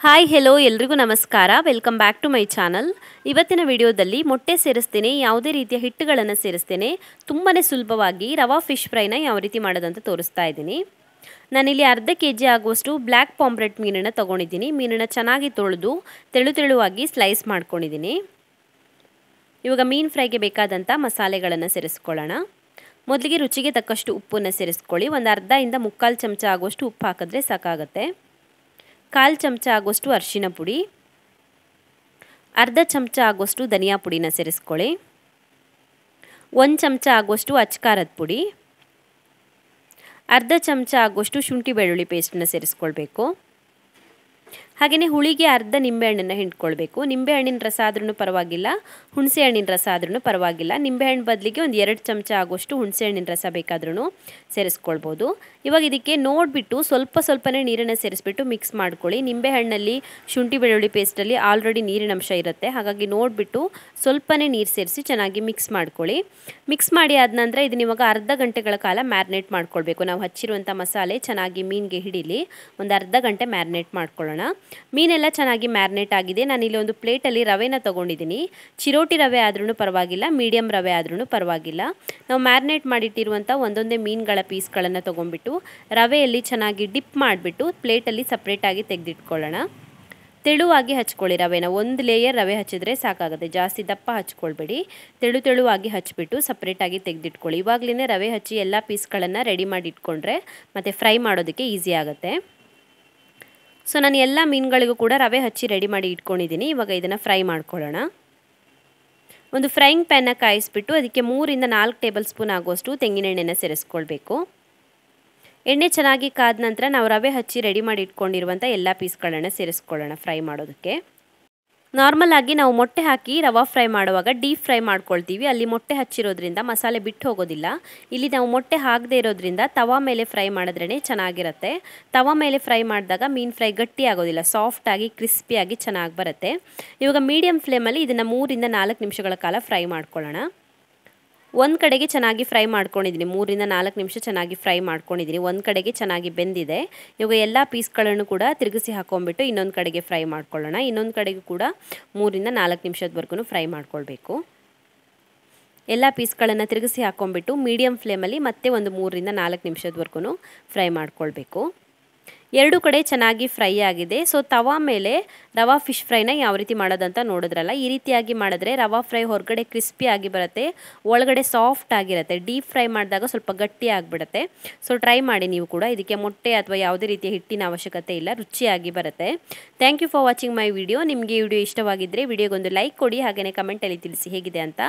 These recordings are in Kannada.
ಹಾಯ್ ಹೆಲೋ ಎಲ್ರಿಗೂ ನಮಸ್ಕಾರ. Welcome back to my channel. ಇವತ್ತಿನ ವಿಡಿಯೋದಲ್ಲಿ ಮೊಟ್ಟೆ ಸೇರಿಸ್ತೇನೆ, ಯಾವುದೇ ರೀತಿಯ ಹಿಟ್ಟುಗಳನ್ನು ಸೇರಿಸ್ತೇನೆ. ತುಂಬಾ ಸುಲಭವಾಗಿ ರವಾ ಫಿಶ್ ಫ್ರೈನ ಯಾವ ರೀತಿ ಮಾಡೋದಂತ ತೋರಿಸ್ತಾ ಇದ್ದೀನಿ. ನಾನಿಲ್ಲಿ ಅರ್ಧ kg ಆಗುವಷ್ಟು ಬ್ಲ್ಯಾಕ್ ಪಾಂಪ್ರೆಟ್ ಮೀನನ್ನು ತೊಗೊಂಡಿದ್ದೀನಿ. ಮೀನನ್ನು ಚೆನ್ನಾಗಿ ತೊಳೆದು ತೆಳುವಾಗಿ ಸ್ಲೈಸ್ ಮಾಡ್ಕೊಂಡಿದ್ದೀನಿ. ಇವಾಗ ಮೀನು ಫ್ರೈಗೆ ಬೇಕಾದಂಥ ಮಸಾಲೆಗಳನ್ನು ಸೇರಿಸ್ಕೊಳ್ಳೋಣ. ಮೊದಲಿಗೆ ರುಚಿಗೆ ತಕ್ಕಷ್ಟು ಉಪ್ಪನ್ನು ಸೇರಿಸ್ಕೊಳ್ಳಿ. ಒಂದು ಅರ್ಧ ಇಂದ ಮುಕ್ಕಾಲು ಚಮಚ ಆಗುವಷ್ಟು ಉಪ್ಪು ಹಾಕಿದ್ರೆ ಸಾಕಾಗುತ್ತೆ. 1/4 ಚಮಚ ಆಗುವಷ್ಟು ಅರಿಶಿನ ಪುಡಿ, ಅರ್ಧ ಚಮಚ ಆಗುವಷ್ಟು ಧನಿಯಾ ಪುಡಿನ ಸೇರಿಸ್ಕೊಳ್ಳಿ. 1 ಚಮಚ ಆಗುವಷ್ಟು ಅಚ್ಚಕಾರದ ಪುಡಿ, ಅರ್ಧ ಚಮಚ ಆಗುವಷ್ಟು ಶುಂಠಿ ಬೆಳ್ಳುಳ್ಳಿ ಪೇಸ್ಟನ್ನು ಸೇರಿಸ್ಕೊಳ್ಬೇಕು. ಹಾಗೆಯೇ ಹುಳಿಗೆ ಅರ್ಧ ನಿಂಬೆಹಣ್ಣನ್ನು ಹಿಂಡ್ಕೊಳ್ಬೇಕು. ನಿಂಬೆಹಣ್ಣಿನ ರಸ ಆದ್ರೂ ಪರವಾಗಿಲ್ಲ, ಹುಣಸೆ ಹಣ್ಣಿನ ರಸ ಆದ್ರೂ ಪರವಾಗಿಲ್ಲ. ನಿಂಬೆಹಣ್ಣು ಬದಲಿಗೆ ಒಂದು 2 ಚಮಚ ಆಗುವಷ್ಟು ಹುಣಸೆ ಹಣ್ಣಿನ ರಸ ಬೇಕಾದ್ರೂ ಸೇರಿಸ್ಕೊಳ್ಬೋದು. ಇವಾಗ ಇದಕ್ಕೆ ನೋಡಿಬಿಟ್ಟು ಸ್ವಲ್ಪನೇ ನೀರನ್ನು ಸೇರಿಸ್ಬಿಟ್ಟು ಮಿಕ್ಸ್ ಮಾಡ್ಕೊಳ್ಳಿ. ನಿಂಬೆಹಣ್ಣಲ್ಲಿ ಶುಂಠಿ ಬೆಳ್ಳುಳ್ಳಿ ಪೇಸ್ಟಲ್ಲಿ ಆಲ್ರೆಡಿ ನೀರಿನ ಅಂಶ ಇರುತ್ತೆ. ಹಾಗಾಗಿ ನೋಡಿಬಿಟ್ಟು ಸ್ವಲ್ಪನೇ ನೀರು ಸೇರಿಸಿ ಚೆನ್ನಾಗಿ ಮಿಕ್ಸ್ ಮಾಡ್ಕೊಳ್ಳಿ. ಮಿಕ್ಸ್ ಮಾಡಿ ಆದ ನಂತರ ಇದನ್ನ ಇವಾಗ ಅರ್ಧ ಗಂಟೆಗಳ ಕಾಲ ಮ್ಯಾರಿನೇಟ್ ಮಾಡ್ಕೊಳ್ಬೇಕು. ನಾವು ಹಚ್ಚಿರುವಂಥ ಮಸಾಲೆ ಚೆನ್ನಾಗಿ ಮೀನಿಗೆ ಹಿಡೀಲಿ. ಒಂದು ಅರ್ಧ ಗಂಟೆ ಮ್ಯಾರಿನೇಟ್ ಮಾಡ್ಕೊಳ್ಳೋಣ. ಮೀನೆಲ್ಲ ಚೆನ್ನಾಗಿ ಮ್ಯಾರಿನೇಟ್ ಆಗಿದೆ. ನಾನಿಲ್ಲಿ ಒಂದು ಪ್ಲೇಟಲ್ಲಿ ರವೆನ ತೊಗೊಂಡಿದ್ದೀನಿ. ಚಿರೋಟಿ ರವೆ ಆದ್ರೂ ಪರವಾಗಿಲ್ಲ, ಮೀಡಿಯಮ್ ರವೆ ಆದ್ರೂ ಪರವಾಗಿಲ್ಲ. ನಾವು ಮ್ಯಾರಿನೇಟ್ ಮಾಡಿಟ್ಟಿರುವಂಥ ಒಂದೊಂದೇ ಮೀನುಗಳ ಪೀಸ್ಗಳನ್ನು ತೊಗೊಂಡ್ಬಿಟ್ಟು ರವೆಯಲ್ಲಿ ಚೆನ್ನಾಗಿ ಡಿಪ್ ಮಾಡಿಬಿಟ್ಟು ಪ್ಲೇಟಲ್ಲಿ ಸಪ್ರೇಟಾಗಿ ತೆಗೆದಿಟ್ಕೊಳ್ಳೋಣ. ತೆಳುವಾಗಿ ಹಚ್ಕೊಳ್ಳಿ ರವೆನ. ಒಂದು ಲೇಯರ್ ರವೆ ಹಚ್ಚಿದ್ರೆ ಸಾಕಾಗುತ್ತೆ, ಜಾಸ್ತಿ ದಪ್ಪ ಹಚ್ಕೊಳ್ಬೇಡಿ. ತೆಳುವಾಗಿ ಹಚ್ಬಿಟ್ಟು ಸಪ್ರೇಟಾಗಿ ತೆಗೆದಿಟ್ಕೊಳ್ಳಿ. ಇವಾಗಲೇ ರವೆ ಹಚ್ಚಿ ಎಲ್ಲ ಪೀಸ್ಗಳನ್ನು ರೆಡಿ ಮಾಡಿ ಇಟ್ಕೊಂಡ್ರೆ ಮತ್ತು ಫ್ರೈ ಮಾಡೋದಕ್ಕೆ ಈಸಿ ಆಗುತ್ತೆ. ಸೊ ನಾನು ಎಲ್ಲ ಮೀನುಗಳಿಗೂ ಕೂಡ ರವೆ ಹಚ್ಚಿ ರೆಡಿ ಮಾಡಿ ಇಟ್ಕೊಂಡಿದ್ದೀನಿ. ಇವಾಗ ಇದನ್ನು ಫ್ರೈ ಮಾಡ್ಕೊಳ್ಳೋಣ. ಒಂದು ಫ್ರೈಯಿಂಗ್ ಪ್ಯಾನ್ನ ಕಾಯಿಸ್ಬಿಟ್ಟು ಅದಕ್ಕೆ 3 ಇಂದ 4 ಟೇಬಲ್ ಸ್ಪೂನ್ ಆಗುವಷ್ಟು ತೆಂಗಿನ ಎಣ್ಣೆನ ಸೇರಿಸ್ಕೊಳ್ಬೇಕು. ಎಣ್ಣೆ ಚೆನ್ನಾಗಿ ಕಾದ ನಂತರ ನಾವು ರವೆ ಹಚ್ಚಿ ರೆಡಿ ಮಾಡಿ ಇಟ್ಕೊಂಡಿರುವಂಥ ಎಲ್ಲ ಪೀಸ್ಗಳನ್ನು ಸೇರಿಸ್ಕೊಳ್ಳೋಣ ಫ್ರೈ ಮಾಡೋದಕ್ಕೆ. ನಾರ್ಮಲ್ ಆಗಿ ನಾವು ಮೊಟ್ಟೆ ಹಾಕಿ ರವಾ ಫ್ರೈ ಮಾಡುವಾಗ ಡೀಪ್ ಫ್ರೈ ಮಾಡ್ಕೊಳ್ತೀವಿ. ಅಲ್ಲಿ ಮೊಟ್ಟೆ ಹಚ್ಚಿರೋದ್ರಿಂದ ಮಸಾಲೆ ಬಿಟ್ಟು ಹೋಗೋದಿಲ್ಲ. ಇಲ್ಲಿ ನಾವು ಮೊಟ್ಟೆ ಹಾಕದೇ ಇರೋದ್ರಿಂದ ತವಾ ಮೇಲೆ ಫ್ರೈ ಮಾಡಿದ್ರೇ ಚೆನ್ನಾಗಿರುತ್ತೆ. ತವಾ ಮೇಲೆ ಫ್ರೈ ಮಾಡಿದಾಗ ಮೀನು ಫ್ರೈ ಗಟ್ಟಿ ಆಗೋದಿಲ್ಲ, ಸಾಫ್ಟಾಗಿ ಕ್ರಿಸ್ಪಿಯಾಗಿ ಚೆನ್ನಾಗಿ ಬರುತ್ತೆ. ಇವಾಗ ಮೀಡಿಯಮ್ ಫ್ಲೇಮಲ್ಲಿ ಇದನ್ನು 3 ಇಂದ 4 ನಿಮಿಷಗಳ ಕಾಲ ಫ್ರೈ ಮಾಡ್ಕೊಳ್ಳೋಣ. ಒಂದು ಕಡೆಗೆ ಚೆನ್ನಾಗಿ ಫ್ರೈ ಮಾಡ್ಕೊಂಡಿದ್ದೀನಿ. 3 ಇಂದ 4 ನಿಮಿಷ ಚೆನ್ನಾಗಿ ಫ್ರೈ ಮಾಡ್ಕೊಂಡಿದ್ದೀನಿ. ಒಂದು ಕಡೆಗೆ ಚೆನ್ನಾಗಿ ಬೆಂದಿದೆ. ಇವಾಗ ಎಲ್ಲ ಪೀಸ್ಗಳನ್ನು ಕೂಡ ತಿರುಗಿಸಿ ಹಾಕೊಂಡ್ಬಿಟ್ಟು ಇನ್ನೊಂದು ಕಡೆಗೆ ಫ್ರೈ ಮಾಡ್ಕೊಳ್ಳೋಣ. ಇನ್ನೊಂದು ಕಡೆಗೂ ಕೂಡ 3 ಇಂದ 4 ನಿಮಿಷದವರೆಗೂ ಫ್ರೈ ಮಾಡ್ಕೊಳ್ಬೇಕು. ಎಲ್ಲ ಪೀಸ್ಗಳನ್ನು ತಿರುಗಿಸಿ ಹಾಕೊಂಡ್ಬಿಟ್ಟು ಮೀಡಿಯಮ್ ಫ್ಲೇಮಲ್ಲಿ ಮತ್ತೆ ಒಂದು 3 ಇಂದ 4 ನಿಮಿಷದವರೆಗೂ ಫ್ರೈ ಮಾಡ್ಕೊಳ್ಬೇಕು. ಎರಡು ಕಡೆ ಚೆನ್ನಾಗಿ ಫ್ರೈ ಆಗಿದೆ. ಸೊ ತವಾ ಮೇಲೆ ರವಾ ಫಿಶ್ ಫ್ರೈನ ಯಾವ ರೀತಿ ಮಾಡೋದಂತ ನೋಡಿದ್ರಲ್ಲ, ಈ ರೀತಿಯಾಗಿ ಮಾಡಿದ್ರೆ ರವಾ ಫ್ರೈ ಹೊರಗಡೆ ಕ್ರಿಸ್ಪಿ ಆಗಿ ಬರುತ್ತೆ, ಒಳಗಡೆ ಸಾಫ್ಟ್ ಆಗಿರುತ್ತೆ. ಡೀಪ್ ಫ್ರೈ ಮಾಡಿದಾಗ ಸ್ವಲ್ಪ ಗಟ್ಟಿ ಆಗಿಬಿಡುತ್ತೆ. ಸೊ ಟ್ರೈ ಮಾಡಿ ನೀವು ಕೂಡ. ಇದಕ್ಕೆ ಮೊಟ್ಟೆ ಅಥವಾ ಯಾವುದೇ ರೀತಿಯ ಹಿಟ್ಟಿನ ಅವಶ್ಯಕತೆ ಇಲ್ಲ, ರುಚಿಯಾಗಿ ಬರುತ್ತೆ. Thank you for watching my video. ನಿಮಗೆ ಈ ವಿಡಿಯೋ ಇಷ್ಟವಾಗಿದ್ದರೆ ವಿಡಿಯೋಗೊಂದು ಲೈಕ್ ಕೊಡಿ, ಹಾಗೆಯೇ ಕಮೆಂಟಲ್ಲಿ ತಿಳಿಸಿ ಹೇಗಿದೆ ಅಂತ.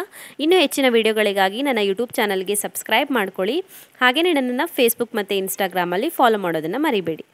ಇನ್ನೂ ಹೆಚ್ಚಿನ ವಿಡಿಯೋಗಳಿಗಾಗಿ ನನ್ನ ಯೂಟ್ಯೂಬ್ ಚಾನಲ್ಗೆ ಸಬ್ಸ್ಕ್ರೈಬ್ ಮಾಡ್ಕೊಳ್ಳಿ. ಹಾಗೆಯೇ ನನ್ನನ್ನು ಫೇಸ್ಬುಕ್ ಮತ್ತು ಇನ್ಸ್ಟಾಗ್ರಾಮಲ್ಲಿ ಫಾಲೋ ಮಾಡೋದನ್ನು ಮರಿಬೇಡಿ.